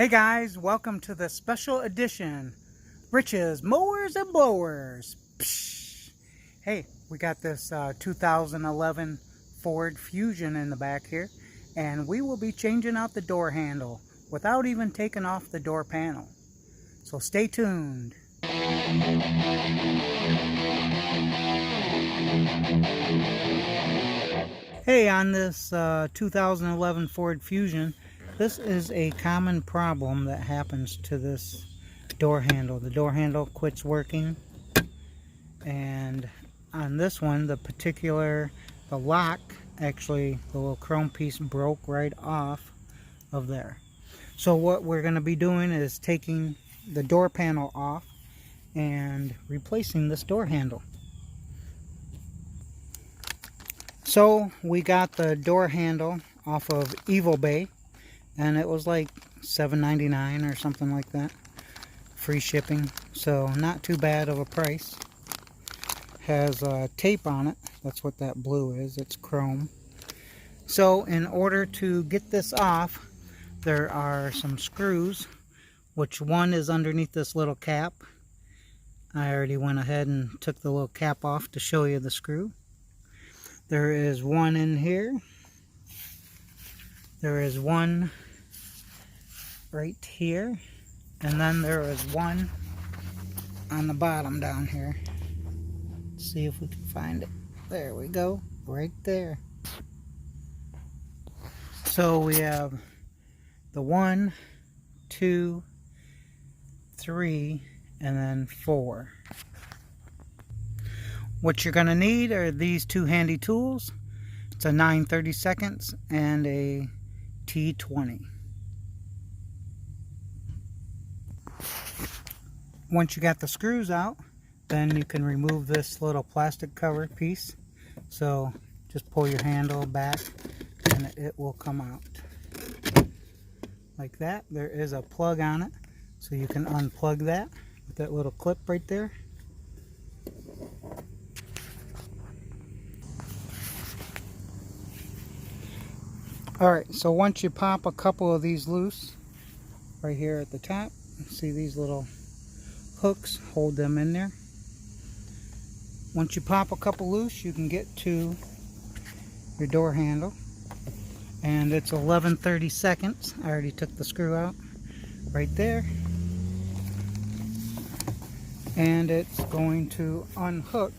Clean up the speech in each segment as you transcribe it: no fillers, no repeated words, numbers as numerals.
Hey guys, welcome to the special edition Rich's Mowers and Blowers. Psh. Hey, we got this 2011 Ford Fusion in the back here, and we will be changing out the door handle without even taking off the door panel. So stay tuned. Hey, on this 2011 Ford Fusion, this is a common problem that happens to this door handle. The door handle quits working, and on this one, the lock, actually the little chrome piece broke right off of there. So what we're going to be doing is taking the door panel off and replacing this door handle. So we got the door handle off of Evil Bay, and it was like $7.99 or something like that, free shipping, so not too bad of a price. Has tape on it. That's what that blue is. It's chrome. So in order to get this off, there are some screws, which one is underneath this little cap. I already went ahead and took the little cap off to show you the screw. There is one in here. There is one right here, and then there is one on the bottom down here. Let's see if we can find it. There we go, right there. So we have the 1, 2, 3, and then 4. What you're going to need are these two handy tools. It's a 9/32 and a T20. Once you got the screws out, then you can remove this little plastic cover piece. So just pull your handle back and it will come out like that. There is a plug on it, so you can unplug that with that little clip right there. Alright, so once you pop a couple of these loose, right here at the top, see these little hooks, hold them in there. Once you pop a couple loose, you can get to your door handle, and it's 11/32. I already took the screw out right there, and it's going to unhook.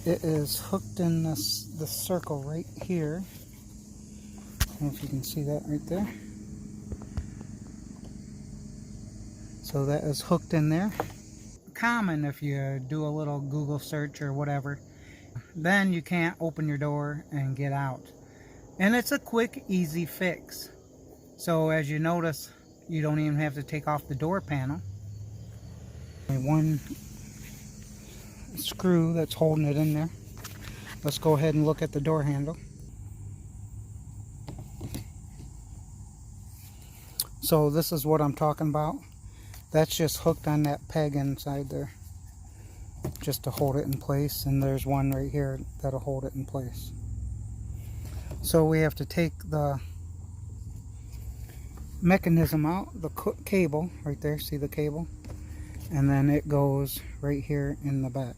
It is hooked in this circle right here. I don't know if you can see that right there. So that is hooked in there. Common if you do a little Google search or whatever, then you can't open your door and get out. And it's a quick, easy fix. So as you notice, you don't even have to take off the door panel. Only one screw that's holding it in there. Let's go ahead and look at the door handle. So this is what I'm talking about. That's just hooked on that peg inside there, just to hold it in place, and there's one right here that'll hold it in place. So we have to take the mechanism out, the cable right there, see the cable, and then it goes right here in the back.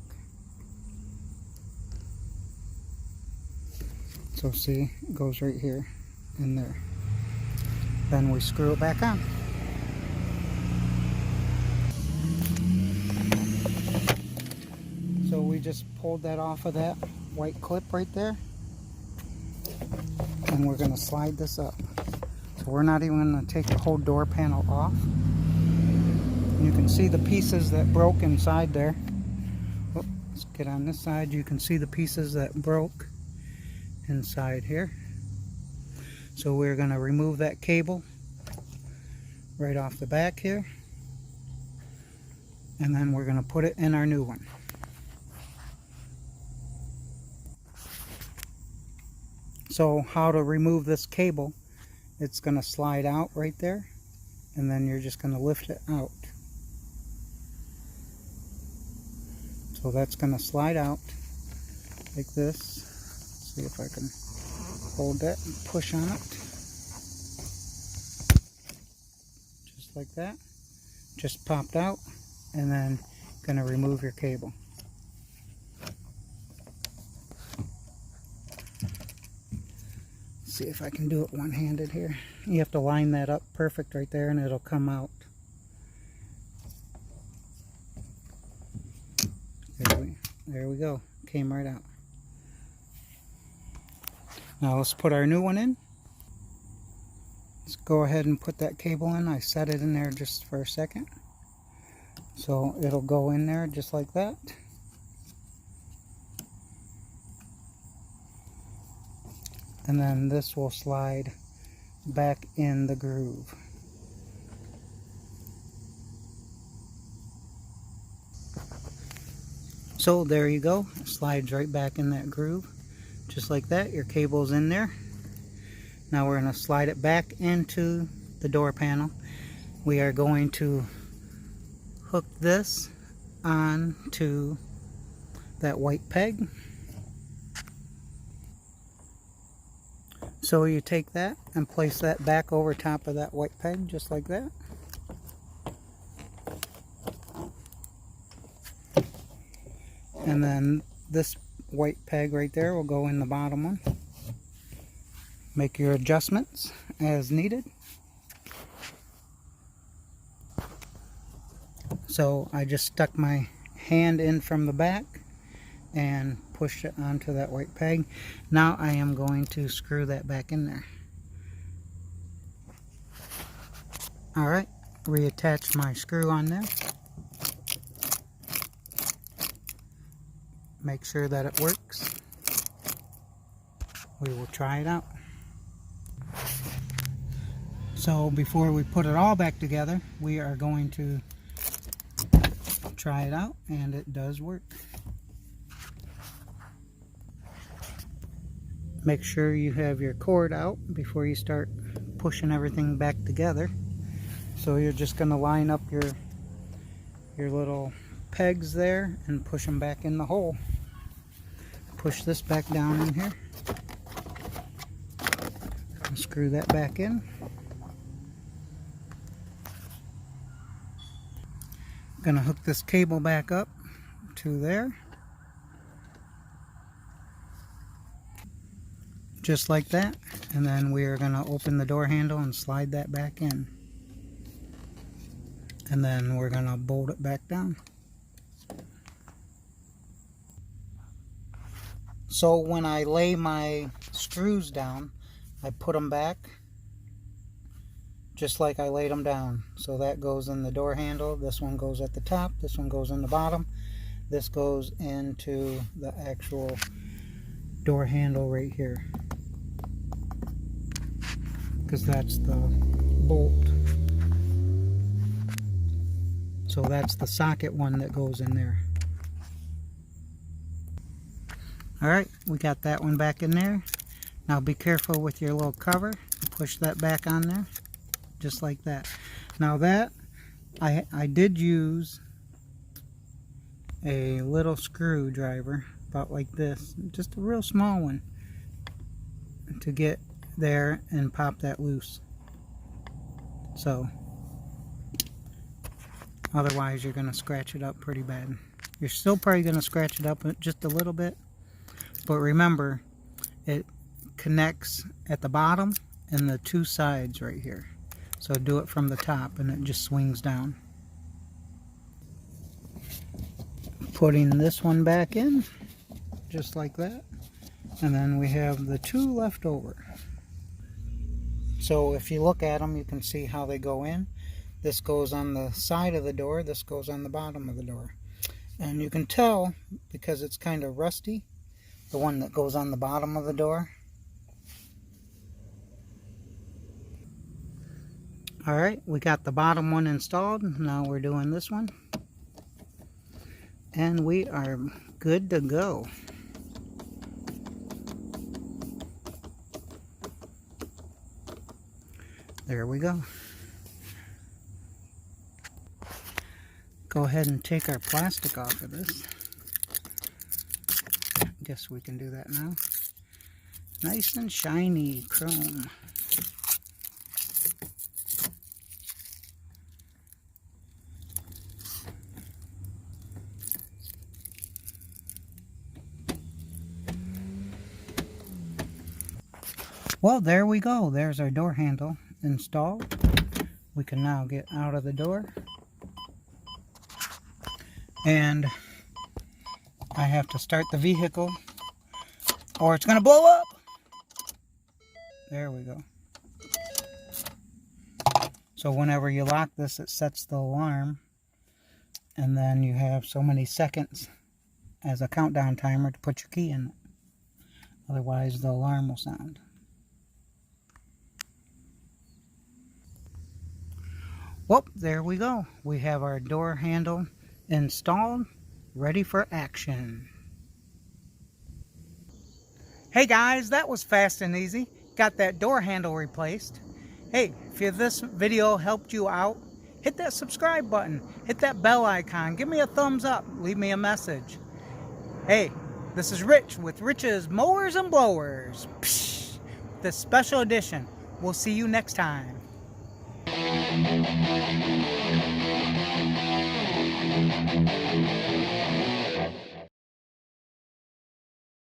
So see, it goes right here in there. Then we screw it back on. So we just pulled that off of that white clip right there, and we're going to slide this up. So we're not even going to take the whole door panel off. You can see the pieces that broke inside there. Oh, let's get on this side. You can see the pieces that broke inside here. So we're going to remove that cable right off the back here, and then we're going to put it in our new one. So how to remove this cable: it's going to slide out right there, and then you're just going to lift it out. So that's going to slide out like this. See if I can hold that and push on it. Just like that. Just popped out, and then going to remove your cable. See if I can do it one-handed here. You have to line that up perfect right there and it'll come out. There we go. Came right out. Now let's put our new one in. Let's go ahead and put that cable in. I set it in there just for a second. So it'll go in there just like that. And then this will slide back in the groove. So there you go. It slides right back in that groove. Just like that. Your cable's in there. Now we're going to slide it back into the door panel. We are going to hook this on to that white peg. So you take that and place that back over top of that white peg, just like that. And then this white peg right there will go in the bottom one. Make your adjustments as needed. So I just stuck my hand in from the back and push it onto that white peg. Now I am going to screw that back in there. Alright, reattach my screw on there. Make sure that it works. We will try it out. So before we put it all back together, we are going to try it out, and it does work. Make sure you have your cord out before you start pushing everything back together. So you're just going to line up your little pegs there and push them back in the hole. Push this back down in here and screw that back in. Going to hook this cable back up to there. Just like that, and then we are going to open the door handle and slide that back in, and then we're going to bolt it back down. So when I lay my screws down, I put them back just like I laid them down. So that goes in the door handle, this one goes at the top, this one goes in the bottom, this goes into the actual door handle right here, because that's the bolt. So that's the socket one that goes in there. Alright, we got that one back in there. Now be careful with your little cover. Push that back on there, just like that. Now that, I did use a little screwdriver, about like this, just a real small one, to get there and pop that loose. So otherwise you're going to scratch it up pretty bad. You're still probably going to scratch it up just a little bit, but remember it connects at the bottom and the two sides right here. So do it from the top and it just swings down. Putting this one back in just like that, and then we have the two left over. So if you look at them, you can see how they go in. This goes on the side of the door, this goes on the bottom of the door. And you can tell, because it's kind of rusty, the one that goes on the bottom of the door. Alright, we got the bottom one installed. Now we're doing this one. And we are good to go. There we go. Go ahead and take our plastic off of this. Guess we can do that now. Nice and shiny chrome. Well, there we go. There's our door handle installed. We can now get out of the door. And I have to start the vehicle or it's going to blow up. There we go. So whenever you lock this, it sets the alarm. And then you have so many seconds as a countdown timer to put your key in it. Otherwise, the alarm will sound. Well, there we go. We have our door handle installed, ready for action. Hey guys, that was fast and easy. Got that door handle replaced. Hey, if this video helped you out, hit that subscribe button, hit that bell icon, give me a thumbs up, leave me a message. Hey, this is Rich with Rich's Mowers and Blowers. Psh, the special edition. We'll see you next time.